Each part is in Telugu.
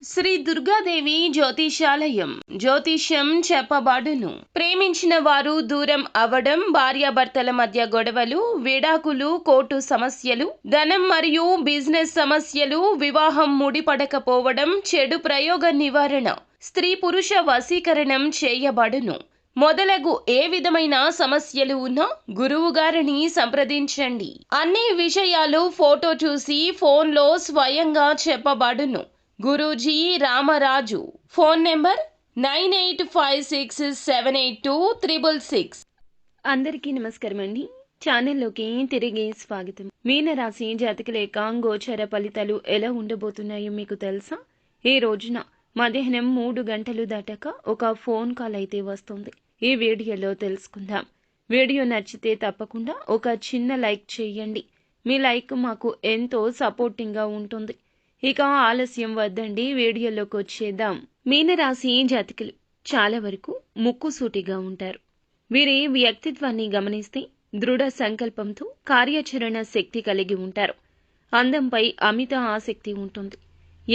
శ్రీ దుర్గాదేవి జ్యోతిషాలయం జ్యోతిష్యం చెప్పబడును. ప్రేమించిన వారు దూరం అవ్వడం, భార్యాభర్తల మధ్య గొడవలు, విడాకులు, కోర్టు సమస్యలు, ధనం మరియు బిజినెస్ సమస్యలు, వివాహం ముడిపడకపోవడం, చెడు ప్రయోగ నివారణ, స్త్రీ పురుష వశీకరణం చేయబడును. మొదలగు ఏ విధమైన సమస్యలు ఉన్నా గురువు గారిని సంప్రదించండి. అన్ని విషయాలు ఫోటో చూసి ఫోన్లో స్వయంగా చెప్పబడును. గురూజీ రామరాజు. Phone number 9856782666. అందరికీ నమస్కారం అండి. ఛానల్లోకి తిరిగి స్వాగతం. మీనరాశి జాతకుల యొక్క గోచర ఫలితాలు ఎలా ఉండబోతున్నాయో మీకు తెలుసా? ఈ రోజున మధ్యాహ్నం 3 గంటలు దాటాక ఒక ఫోన్ కాల్ అయితే వస్తుంది. ఈ వీడియోలో తెలుసుకుందాం. వీడియో నచ్చితే తప్పకుండా ఒక చిన్న లైక్ చేయండి. మీ లైక్ మాకు ఎంతో సపోర్టింగ్గా ఉంటుంది. ఇక ఆలస్యం వద్దండి, వీడియోలోకి వచ్చేద్దాం. మీనరాశి జాతకులు చాలా వరకు ముక్కుసూటిగా ఉంటారు. వీరి వ్యక్తిత్వాన్ని గమనిస్తే దృఢ సంకల్పంతో కార్యాచరణ శక్తి కలిగి ఉంటారు. అందంపై అమిత ఆసక్తి ఉంటుంది.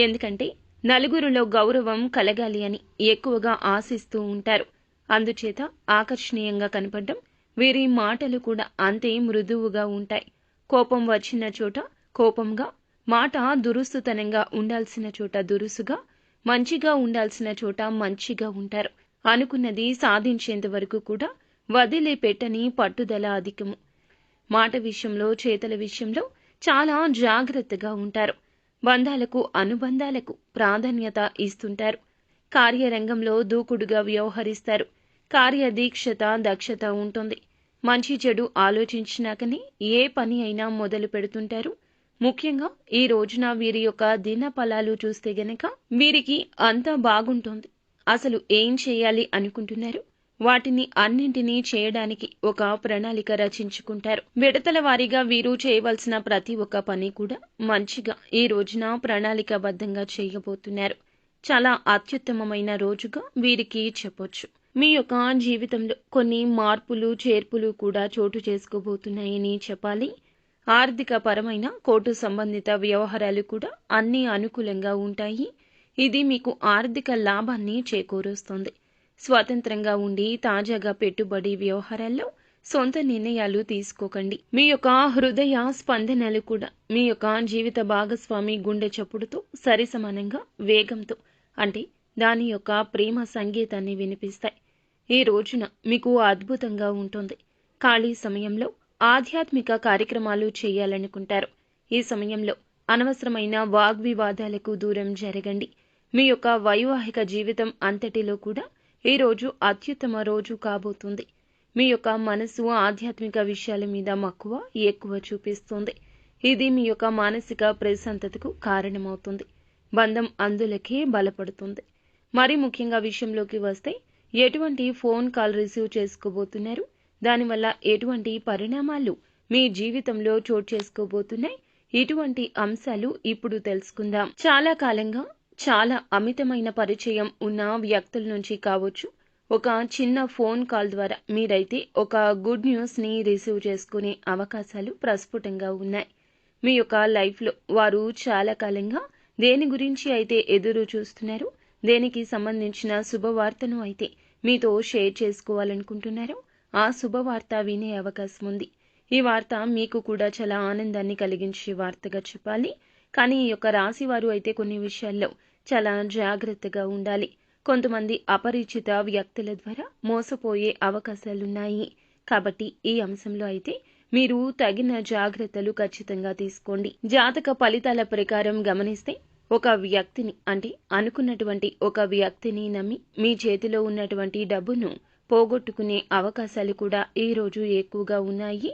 ఎందుకంటే నలుగురిలో గౌరవం కలగాలి అని ఎక్కువగా ఆశిస్తూ ఉంటారు. అందుచేత ఆకర్షణీయంగా కనపడడం, వీరి మాటలు కూడా అంతే మృదువుగా ఉంటాయి. కోపం వచ్చిన చోట కోపంగా, మాట దురుస్తుతనంగా ఉండాల్సిన చోట దురుసుగా, మంచిగా ఉండాల్సిన చోట మంచిగా ఉంటారు. అనుకున్నది సాధించేంత వరకు కూడా వదిలిపెట్టని పట్టుదల అధికము. మాట విషయంలో, చేతల విషయంలో చాలా జాగ్రత్తగా ఉంటారు. బంధాలకు, అనుబంధాలకు ప్రాధాన్యత ఇస్తుంటారు. కార్యరంగంలో దూకుడుగా వ్యవహరిస్తారు. కార్యదీక్షత, దక్షత ఉంటుంది. మంచి చెడు ఆలోచించినాకనే ఏ పని అయినా మొదలు పెడుతుంటారు. ముఖ్యంగా ఈ రోజున వీరి యొక్క దిన ఫలాలు చూస్తే గనక వీరికి అంతా బాగుంటుంది. అసలు ఏం చేయాలి అనుకుంటున్నారు? వాటిని అన్నింటినీ చేయడానికి ఒక ప్రణాళిక రచించుకుంటారు. విడతల వారీగా వీరు చేయవలసిన ప్రతి ఒక్క పని కూడా మంచిగా ఈ రోజున ప్రణాళికాబద్ధంగా చేయబోతున్నారు. చాలా అత్యుత్తమమైన రోజుగా వీరికి చెప్పొచ్చు. మీ యొక్క జీవితంలో కొన్ని మార్పులు, చేర్పులు కూడా చోటు చేసుకోబోతున్నాయని చెప్పాలి. ఆర్థిక పరమైన కోర్టు సంబంధిత వ్యవహారాలు కూడా అన్ని అనుకూలంగా ఉంటాయి. ఇది మీకు ఆర్థిక లాభాన్ని చేకూరుస్తుంది. స్వతంత్రంగా ఉండి తాజాగా పెట్టుబడి వ్యవహారాల్లో సొంత నిర్ణయాలు తీసుకోకండి. మీ యొక్క హృదయ స్పందనలు కూడా మీ యొక్క జీవిత భాగస్వామి గుండె చప్పుడుతో సరిసమానంగా వేగంతో, అంటే దాని యొక్క ప్రేమ సంగీతాన్ని వినిపిస్తాయి. ఈ రోజున మీకు అద్భుతంగా ఉంటుంది. ఖాళీ సమయంలో ఆధ్యాత్మిక కార్యక్రమాలు చేయాలనుకుంటారు. ఈ సమయంలో అనవసరమైన వాగ్వివాదాలకు దూరం జరగండి. మీ యొక్క వైవాహిక జీవితం అంతటిలో కూడా ఈ రోజు అత్యుత్తమ రోజు కాబోతుంది. మీ యొక్క మనసు ఆధ్యాత్మిక విషయాల మీద మక్కువ ఎక్కువ చూపిస్తుంది. ఇది మీ యొక్క మానసిక ప్రశాంతతకు కారణమవుతుంది. బంధం అందులకే బలపడుతుంది. మరి ముఖ్యంగా విషయంలోకి వస్తే ఎటువంటి ఫోన్ కాల్ రిసీవ్ చేసుకోబోతున్నారు? దానివల్ల ఎటువంటి పరిణామాలు మీ జీవితంలో చోటు చేసుకోబోతున్నాయి? ఇటువంటి అంశాలు ఇప్పుడు తెలుసుకుందాం. చాలా కాలంగా చాలా అమితమైన పరిచయం ఉన్న వ్యక్తుల నుంచి కావచ్చు, ఒక చిన్న ఫోన్ కాల్ ద్వారా మీరైతే ఒక గుడ్ న్యూస్ ని రిసీవ్ చేసుకునే అవకాశాలు ప్రస్ఫుటంగా ఉన్నాయి. మీ యొక్క లైఫ్లో వారు చాలా కాలంగా దేని గురించి అయితే ఎదురు చూస్తున్నారు, దేనికి సంబంధించిన శుభవార్తను అయితే మీతో షేర్ చేసుకోవాలనుకుంటున్నారో ఆ శుభవార్త వినే అవకాశం ఉంది. ఈ వార్త మీకు కూడా చాలా ఆనందాన్ని కలిగించే వార్తగా చెప్పాలి. కానీ ఈ యొక్క రాశి వారు అయితే కొన్ని విషయాల్లో చాలా జాగ్రత్తగా ఉండాలి. కొంతమంది అపరిచిత వ్యక్తుల ద్వారా మోసపోయే అవకాశాలున్నాయి. కాబట్టి ఈ అంశంలో అయితే మీరు తగిన జాగ్రత్తలు ఖచ్చితంగా తీసుకోండి. జాతక ఫలితాల ప్రకారం గమనిస్తే ఒక వ్యక్తిని, అంటే అనుకున్నటువంటి ఒక వ్యక్తిని నమ్మి మీ చేతిలో ఉన్నటువంటి డబ్బును పోగొట్టుకునే అవకాశాలు కూడా ఈ రోజు ఎక్కువగా ఉన్నాయి.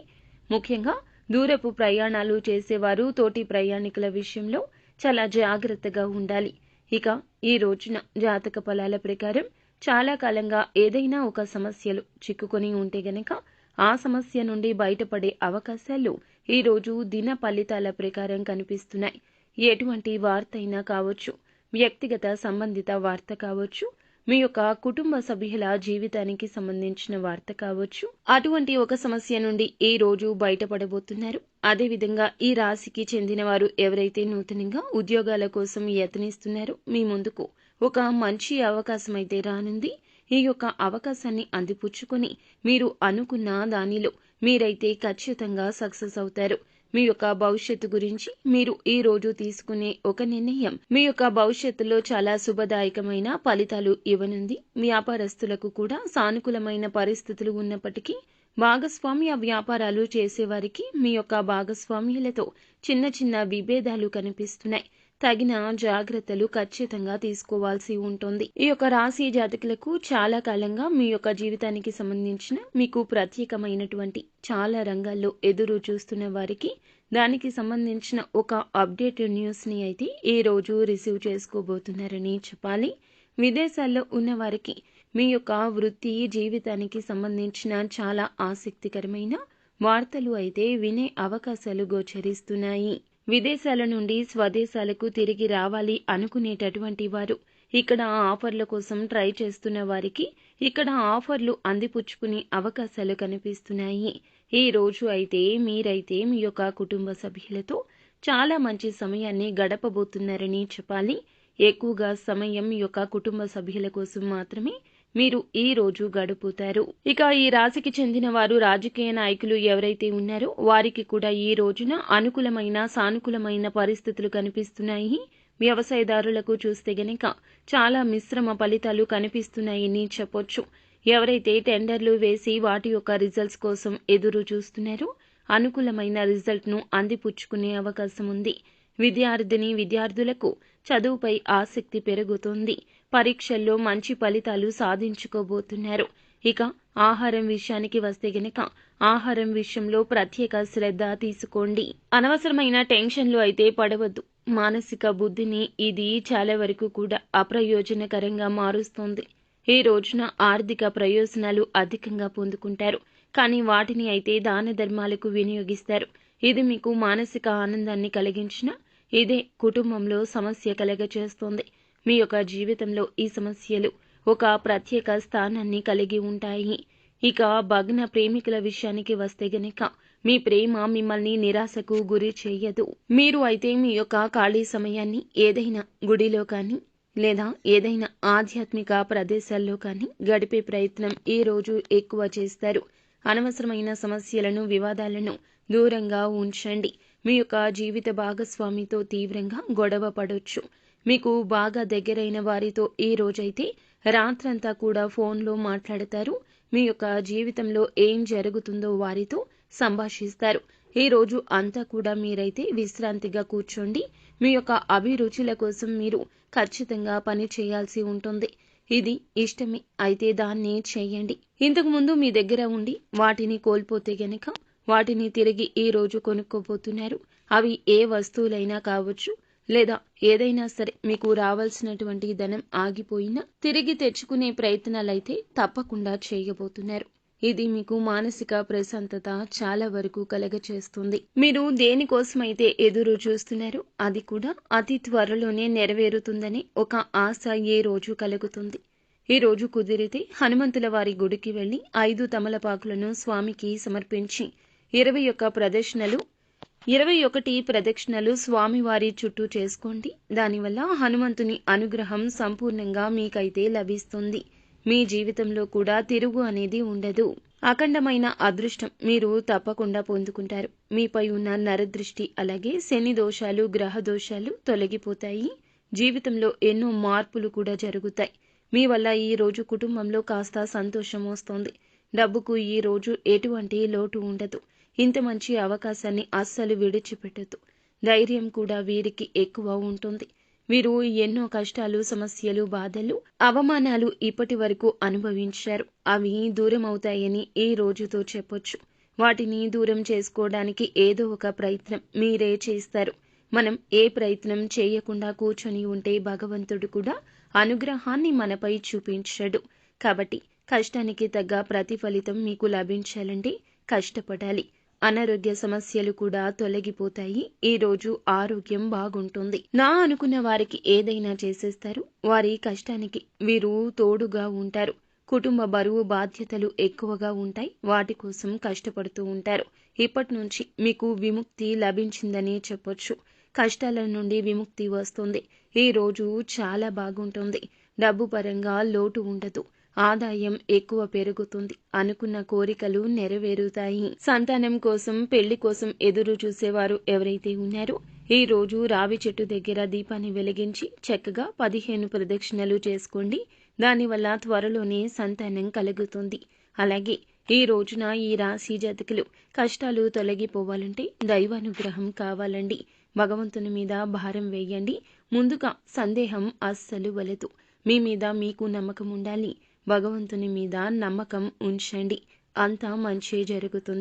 ముఖ్యంగా దూరపు ప్రయాణాలు చేసేవారు తోటి ప్రయాణికుల విషయంలో చాలా జాగ్రత్తగా ఉండాలి. ఇక ఈ రోజున జాతక ఫలాల ప్రకారం చాలా కాలంగా ఏదైనా ఒక సమస్యలు చిక్కుకొని ఉంటే గనక ఆ సమస్య నుండి బయటపడే అవకాశాలు ఈ రోజు దిన ఫలితాల ప్రకారం కనిపిస్తున్నాయి. ఎటువంటి వార్త అయినా కావచ్చు, వ్యక్తిగత సంబంధిత వార్త కావచ్చు, మీ యొక్క కుటుంబ సభ్యుల జీవితానికి సంబంధించిన వార్త కావచ్చు, అటువంటి ఒక సమస్య నుండి ఈ రోజు బయటపడబోతున్నారు. అదేవిధంగా ఈ రాశికి చెందిన వారు ఎవరైతే నూతనంగా ఉద్యోగాల కోసం యత్నిస్తున్నారో మీ ముందుకు ఒక మంచి అవకాశం అయితే రానుంది. ఈ యొక్క అవకాశాన్ని అందిపుచ్చుకొని మీరు అనుకున్న దానిలో మీరైతే ఖచ్చితంగా సక్సెస్ అవుతారు. మీ యొక్క భవిష్యత్తు గురించి మీరు ఈ రోజు తీసుకునే ఒక నిర్ణయం మీ యొక్క భవిష్యత్తులో చాలా శుభదాయకమైన ఫలితాలు ఇవ్వనుంది. వ్యాపారస్తులకు కూడా సానుకూలమైన పరిస్థితులు ఉన్నప్పటికీ భాగస్వామ్య వ్యాపారాలు చేసేవారికి మీ యొక్క భాగస్వామ్యులతో చిన్న చిన్న విభేదాలు కనిపిస్తున్నాయి. తగిన జాగ్రత్తలు ఖచ్చితంగా తీసుకోవాల్సి ఉంటుంది. ఈ యొక్క రాశి జాతకులకు చాలా కాలంగా మీ యొక్క జీవితానికి సంబంధించిన మీకు ప్రత్యేకమైనటువంటి చాలా రంగాల్లో ఎదురు చూస్తున్న వారికి దానికి సంబంధించిన ఒక అప్డేట్ న్యూస్ ని అయితే ఈ రోజు రిసీవ్ చేసుకోబోతున్నారని చెప్పాలి. విదేశాల్లో ఉన్న వారికి మీ యొక్క వృత్తి జీవితానికి సంబంధించిన చాలా ఆసక్తికరమైన వార్తలు అయితే వినే అవకాశాలు గోచరిస్తున్నాయి. విదేశాల నుండి స్వదేశాలకు తిరిగి రావాలి అనుకునేటటువంటి వారు ఇక్కడ ఆఫర్ల కోసం ట్రై చేస్తున్న వారికి ఇక్కడ ఆఫర్లు అందిపుచ్చుకునే అవకాశాలు కనిపిస్తున్నాయి. ఈ రోజు అయితే మీరైతే మీ యొక్క కుటుంబ సభ్యులతో చాలా మంచి సమయాన్ని గడపబోతున్నారని చెప్పాలి. ఎక్కువగా సమయం మీ యొక్క కుటుంబ సభ్యుల కోసం మాత్రమే మీరు ఈ రోజు గడుపుతారు. ఇక ఈ రాశికి చెందిన వారు రాజకీయ నాయకులు ఎవరైతే ఉన్నారో వారికి కూడా ఈ రోజున అనుకూలమైన సానుకూలమైన పరిస్థితులు కనిపిస్తున్నాయి. వ్యవసాయదారులకు చూస్తే గనక చాలా మిశ్రమ ఫలితాలు కనిపిస్తున్నాయని చెప్పొచ్చు. ఎవరైతే టెండర్లు వేసి వాటి యొక్క రిజల్ట్స్ కోసం ఎదురు చూస్తున్నారో అనుకూలమైన రిజల్ట్ ను అందిపుచ్చుకునే అవకాశం ఉంది. విద్యార్థులకు చదువుపై ఆసక్తి పెరుగుతుంది. పరీక్షల్లో మంచి ఫలితాలు సాధించుకోబోతున్నారు. ఇక ఆహారం విషయానికి వస్తే గనక ఆహారం విషయంలో ప్రత్యేక శ్రద్ధ తీసుకోండి. అనవసరమైన టెన్షన్లు అయితే పడవద్దు. మానసిక బుద్ధిని ఇది చాలా వరకు కూడా అప్రయోజనకరంగా మారుస్తుంది. ఈ రోజున ఆర్థిక ప్రయోజనాలు అధికంగా పొందుకుంటారు. కానీ వాటిని అయితే దాన ధర్మాలకు వినియోగిస్తారు. ఇది మీకు మానసిక ఆనందాన్ని కలిగించిన ఇదే కుటుంబంలో సమస్య కలగచేస్తోంది. మీ యొక్క జీవితంలో ఈ సమస్యలు ఒక ప్రత్యేక స్థానాన్ని కలిగి ఉంటాయి. ఇక భగ్న ప్రేమికుల విషయానికి వస్తే గనక మీ ప్రేమ మిమ్మల్ని నిరాశకు గురి చేయదు. మీరు అయితే మీ యొక్క ఖాళీ సమయాన్ని ఏదైనా గుడిలో కానీ లేదా ఏదైనా ఆధ్యాత్మిక ప్రదేశాల్లో కానీ గడిపే ప్రయత్నం ఈ రోజు ఎక్కువ చేస్తారు. అనవసరమైన సమస్యలను వివాదాలను దూరంగా ఉంచండి. మీ యొక్క జీవిత భాగస్వామితో తీవ్రంగా గొడవ పడొచ్చు. మీకు బాగా దగ్గరైన వారితో ఈ రోజైతే రాత్రంతా కూడా ఫోన్లో మాట్లాడతారు. మీ యొక్క జీవితంలో ఏం జరుగుతుందో వారితో సంభాషిస్తారు. ఈ రోజు అంతా కూడా మీరైతే విశ్రాంతిగా కూర్చోండి. మీ యొక్క అభిరుచుల కోసం మీరు ఖచ్చితంగా పని చేయాల్సి ఉంటుంది. ఇది ఇష్టమే అయితే దాన్ని చేయండి. ఇంతకు ముందు మీ దగ్గర ఉండి వాటిని కోల్పోతే గనక వాటిని తిరిగి ఈ రోజు కొనుక్కోబోతున్నారు. అవి ఏ వస్తువులైనా కావచ్చు లేదా ఏదైనా సరే మీకు రావాల్సినటువంటి ధనం ఆగిపోయినా తిరిగి తెచ్చుకునే ప్రయత్నాలైతే తప్పకుండా చేయబోతున్నారు. ఇది మీకు మానసిక ప్రశాంతత చాలా వరకు కలగచేస్తుంది. మీరు దేనికోసమైతే ఎదురు చూస్తున్నారో అది కూడా అతి త్వరలోనే నెరవేరుతుందని ఒక ఆశ ఏ రోజు కలుగుతుంది. ఈ రోజు కుదిరితే హనుమంతుల వారి గుడికి వెళ్లి 5 తమలపాకులను స్వామికి సమర్పించి 21 ప్రదక్షిణలు స్వామివారి చుట్టూ చేసుకోండి. దానివల్ల హనుమంతుని అనుగ్రహం సంపూర్ణంగా మీకైతే లభిస్తుంది. మీ జీవితంలో కూడా తిరుగు అనేది ఉండదు. అఖండమైన అదృష్టం మీరు తప్పకుండా పొందుకుంటారు. మీపై ఉన్న నరదృష్టి అలాగే శని దోషాలు గ్రహ దోషాలు తొలగిపోతాయి. జీవితంలో ఎన్నో మార్పులు కూడా జరుగుతాయి. మీ వల్ల ఈ రోజు కుటుంబంలో కాస్త సంతోషం వస్తుంది. డబ్బుకు ఈ రోజు ఎటువంటి లోటు ఉండదు. ఇంత మంచి అవకాశాన్ని అస్సలు విడిచిపెట్టద్దు. ధైర్యం కూడా వీరికి ఎక్కువ ఉంటుంది. వీరు ఎన్నో కష్టాలు సమస్యలు బాధలు అవమానాలు ఇప్పటి వరకు అనుభవించారు. అవి దూరం అవుతాయని ఈ రోజుతో చెప్పొచ్చు. వాటిని దూరం చేసుకోవడానికి ఏదో ఒక ప్రయత్నం మీరే చేస్తారు. మనం ఏ ప్రయత్నం చేయకుండా కూర్చొని ఉంటే భగవంతుడు కూడా అనుగ్రహాన్ని మనపై చూపించడు. కాబట్టి కష్టానికి తగ్గ ప్రతిఫలితం మీకు లభించాలంటే కష్టపడాలి. అనారోగ్య సమస్యలు కూడా తొలగిపోతాయి. ఈ రోజు ఆరోగ్యం బాగుంటుంది. నా అనుకున్న వారికి ఏదైనా చేసేస్తారు. వారి కష్టానికి వీరు తోడుగా ఉంటారు. కుటుంబ బరువు బాధ్యతలు ఎక్కువగా ఉంటాయి. వాటి కోసం కష్టపడుతూ ఉంటారు. ఇప్పటి నుంచి మీకు విముక్తి లభించిందని చెప్పొచ్చు. కష్టాల నుండి విముక్తి వస్తుంది. ఈ రోజు చాలా బాగుంటుంది. డబ్బు పరంగా లోటు ఉండదు. ఆదాయం ఎక్కువ పెరుగుతుంది. అనుకున్న కోరికలు నెరవేరుతాయి. సంతానం కోసం, పెళ్లి కోసం ఎదురు చూసేవారు ఎవరైతే ఉన్నారో ఈ రోజు రావి చెట్టు దగ్గర దీపాన్ని వెలిగించి చక్కగా 15 ప్రదక్షిణలు చేసుకోండి. దానివల్ల త్వరలోనే సంతానం కలుగుతుంది. అలాగే ఈ రోజున ఈ రాశి జాతకులు కష్టాలు తొలగిపోవాలంటే దైవానుగ్రహం కావాలండి. భగవంతుని మీద భారం వేయండి. ముందుగా సందేహం అస్సలు వలదు. మీ మీద మీకు నమ్మకం ఉండాలి. భగవంతుని మీద నమ్మకం ఉంచండి. అంతా మంచే జరుగుతుంది.